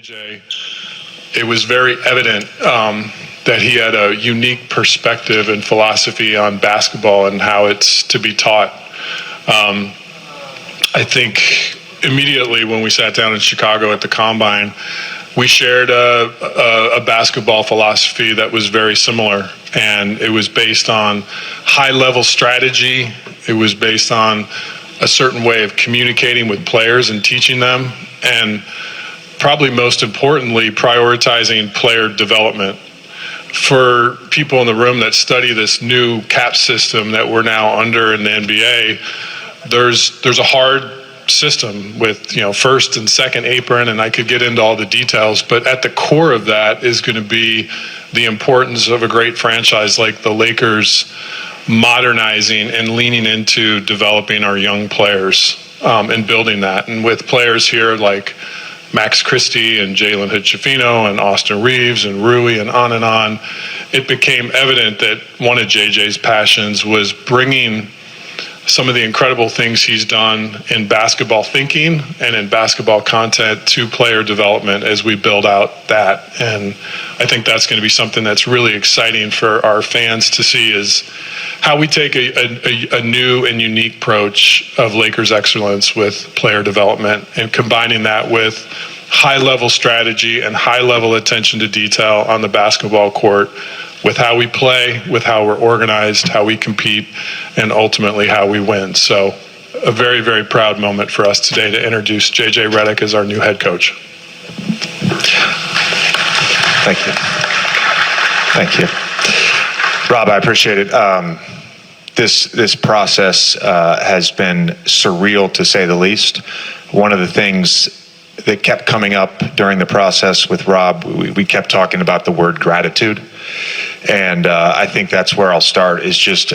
JJ, it was very evident that he had a unique perspective and philosophy on basketball and how it's to be taught. I think immediately when we sat down in Chicago at the Combine, we shared a basketball philosophy that was very similar, and it was based on high-level strategy. It was based on a certain way of communicating with players and teaching them, and probably most importantly, prioritizing player development. For people in the room that study this new cap system that we're now under in the NBA, there's a hard system with first and second apron, and I could get into all the details, but at the core of that is going to be the importance of a great franchise like the Lakers modernizing and leaning into developing our young players and building that. And with players here like Max Christie and Jalen Hood-Schifino and Austin Reeves and Rui and on, it became evident that one of JJ's passions was bringing some of the incredible things he's done in basketball thinking and in basketball content to player development as we build out that. And I think that's going to be something that's really exciting for our fans to see, is how we take a new and unique approach of Lakers excellence with player development and combining that with high-level strategy and high-level attention to detail on the basketball court, with how we play, with how we're organized, how we compete, and ultimately how we win. So a very, very proud moment for us today to introduce JJ Redick as our new head coach. Thank you. Thank you. Rob, I appreciate it. This process has been surreal, to say the least. One of the things that kept coming up during the process with Rob, we kept talking about the word gratitude. And I think that's where I'll start, is just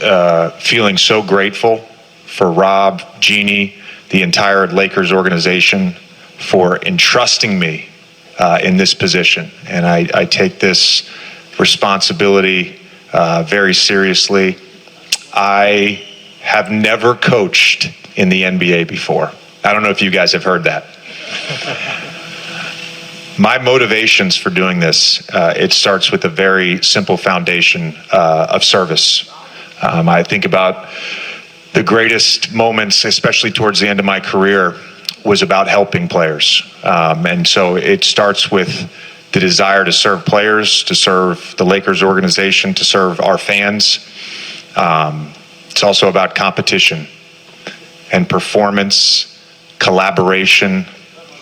feeling so grateful for Rob, Jeannie, the entire Lakers organization for entrusting me in this position. And I take this responsibility very seriously. I have never coached in the NBA before. I don't know if you guys have heard that. My motivations for doing this, it starts with a very simple foundation of service. I think about the greatest moments, especially towards the end of my career, was about helping players. And so it starts with the desire to serve players, to serve the Lakers organization, to serve our fans. It's also about competition and performance, collaboration,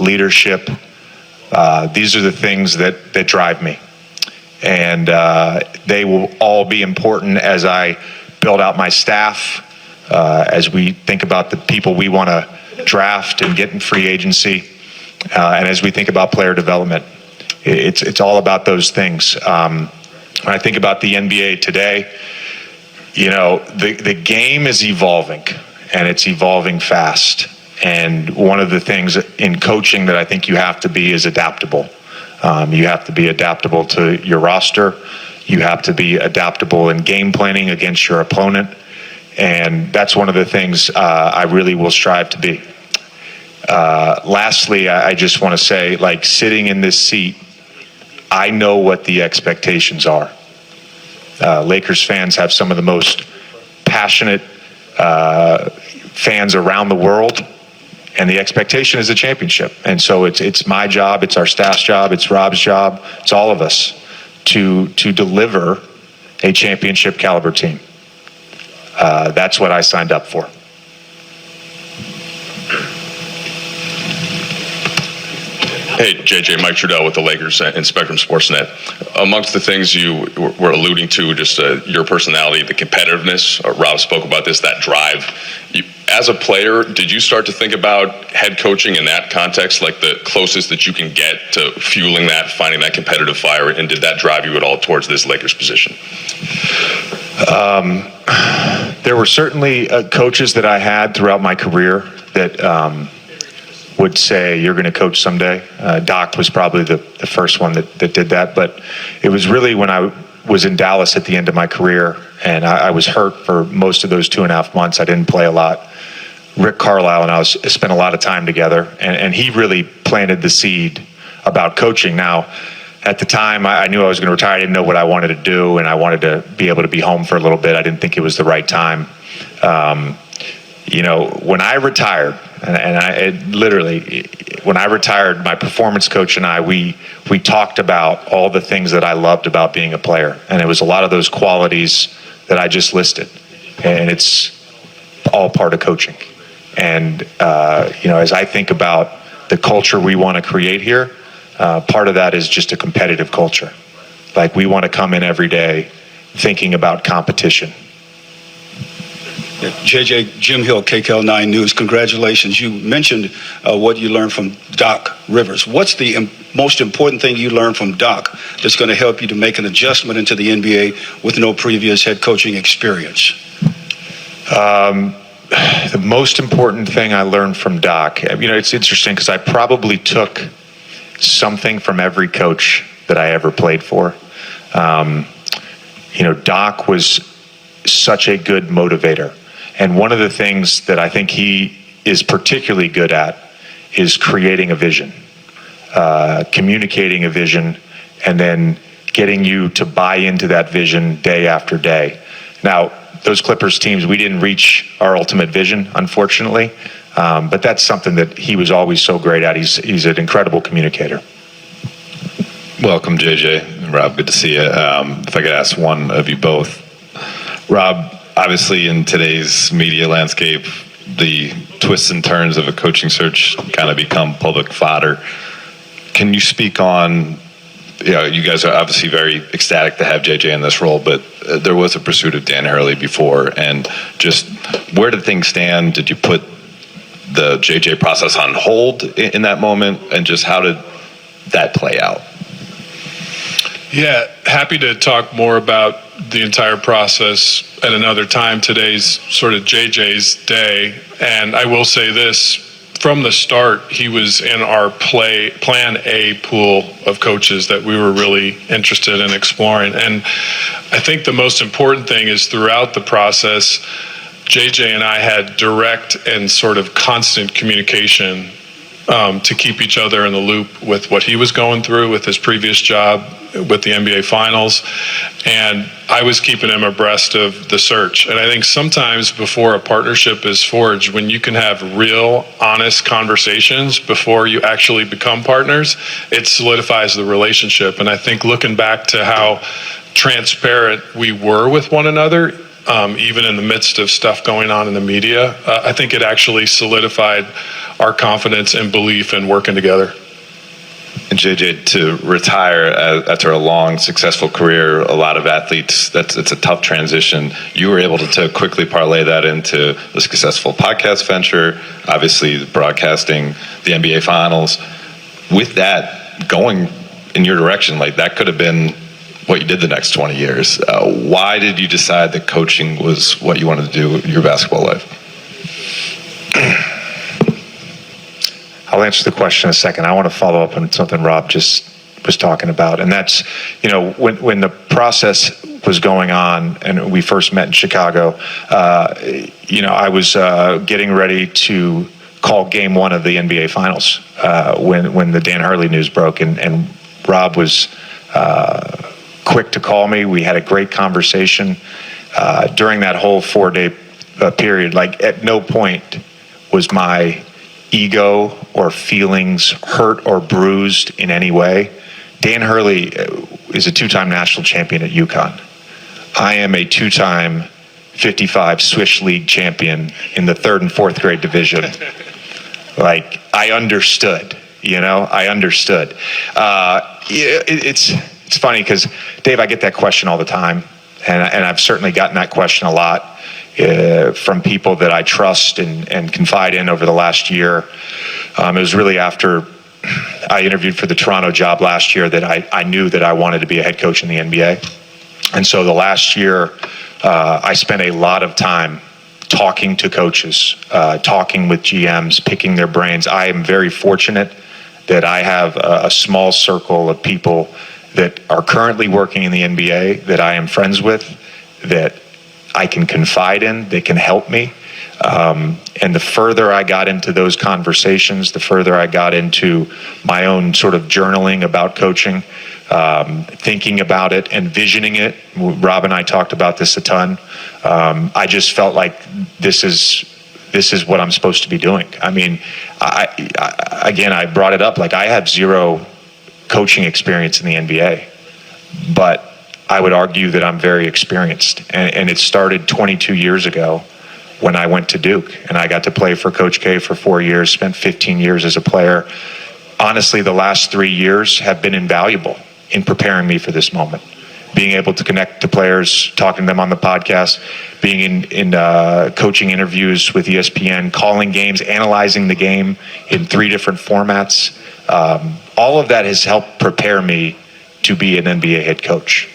leadership. These are the things that drive me. And they will all be important as I build out my staff, as we think about the people we want to draft and get in free agency, and as we think about player development. It's all about those things. When I think about the NBA today, the game is evolving, and it's evolving fast. And one of the things in coaching that I think you have to be is adaptable. You have to be adaptable to your roster. You have to be adaptable in game planning against your opponent. And that's one of the things I really will strive to be. Lastly, I just want to say, sitting in this seat, I know what the expectations are. Lakers fans have some of the most passionate fans around the world. And the expectation is a championship. And so it's my job, it's our staff's job, it's Rob's job, it's all of us to deliver a championship caliber team. That's what I signed up for. Hey, JJ, Mike Trudell with the Lakers and Spectrum Sportsnet. Amongst the things you were alluding to, just your personality, the competitiveness, Rob spoke about this, that drive. As a player, did you start to think about head coaching in that context, like the closest that you can get to fueling that, finding that competitive fire, and did that drive you at all towards this Lakers position? There were certainly coaches that I had throughout my career that would say, you're going to coach someday. Doc was probably the first one that did that, but it was really when I was in Dallas at the end of my career, and I was hurt for most of those 2.5 months. I didn't play a lot. Rick Carlisle and I spent a lot of time together, and he really planted the seed about coaching. Now, at the time, I knew I was going to retire. I didn't know what I wanted to do, and I wanted to be able to be home for a little bit. I didn't think it was the right time. When I retired, when I retired, my performance coach and I, we talked about all the things that I loved about being a player. And it was a lot of those qualities that I just listed. And it's all part of coaching. And, as I think about the culture we want to create here, part of that is just a competitive culture. Like, we want to come in every day thinking about competition. JJ, Jim Hill, KCAL 9 News, congratulations. You mentioned what you learned from Doc Rivers. What's the most important thing you learned from Doc that's going to help you to make an adjustment into the NBA with no previous head coaching experience? The most important thing I learned from Doc, it's interesting because I probably took something from every coach that I ever played for. Doc was such a good motivator. And one of the things that I think he is particularly good at is creating a vision, communicating a vision, and then getting you to buy into that vision day after day. Now, those Clippers teams, we didn't reach our ultimate vision, unfortunately, but that's something that he was always so great at. He's an incredible communicator. Welcome, JJ and Rob. Good to see you. If I could ask one of you both. Rob, obviously in today's media landscape, the twists and turns of a coaching search kind of become public fodder. Can you speak on, you guys are obviously very ecstatic to have JJ in this role, but there was a pursuit of Dan Hurley before, and just where did things stand? Did you put the JJ process on hold in that moment, and just how did that play out? Yeah, happy to talk more about the entire process at another time. Today's sort of JJ's day. And I will say this, from the start, he was in our plan A pool of coaches that we were really interested in exploring. And I think the most important thing is throughout the process, JJ and I had direct and sort of constant communication to keep each other in the loop with what he was going through with his previous job with the NBA Finals, and I was keeping him abreast of the search. And I think sometimes before a partnership is forged, when you can have real, honest conversations before you actually become partners, it solidifies the relationship. And I think looking back to how transparent we were with one another, even in the midst of stuff going on in the media, I think it actually solidified our confidence and belief in working together. And JJ, to retire after a long, successful career, a lot of athletes, it's a tough transition. You were able to quickly parlay that into a successful podcast venture, obviously broadcasting the NBA Finals. With that going in your direction, like that could have been what you did the next 20 years. Why did you decide that coaching was what you wanted to do in your basketball life? I'll answer the question in a second. I want to follow up on something Rob just was talking about. And that's, when the process was going on and we first met in Chicago, I was getting ready to call game one of the NBA Finals when the Dan Hurley news broke. And Rob was quick to call me. We had a great conversation during that whole 4-day period. Like, at no point was my ego or feelings hurt or bruised in any way. Dan Hurley is a 2-time national champion at UConn. I am a 2-time 55 Swiss League champion in the 3rd and 4th grade division. Like, I understood, I understood. It's funny because, Dave, I get that question all the time, and I've certainly gotten that question a lot from people that I trust and confide in over the last year. It was really after I interviewed for the Toronto job last year that I knew that I wanted to be a head coach in the NBA. And so the last year, I spent a lot of time talking to coaches, talking with GMs, picking their brains. I am very fortunate that I have a small circle of people that are currently working in the NBA that I am friends with, that I can confide in, that can help me. And the further I got into those conversations, the further I got into my own sort of journaling about coaching, thinking about it, envisioning it. Rob and I talked about this a ton. I just felt like this is what I'm supposed to be doing. I mean, I brought it up, like I have zero coaching experience in the NBA, but I would argue that I'm very experienced. And it started 22 years ago when I went to Duke, and I got to play for Coach K for 4 years, spent 15 years as a player. Honestly, the last 3 years have been invaluable in preparing me for this moment. Being able to connect to players, talking to them on the podcast, being in coaching interviews with ESPN, calling games, analyzing the game in 3 different formats. All of that has helped prepare me to be an NBA head coach.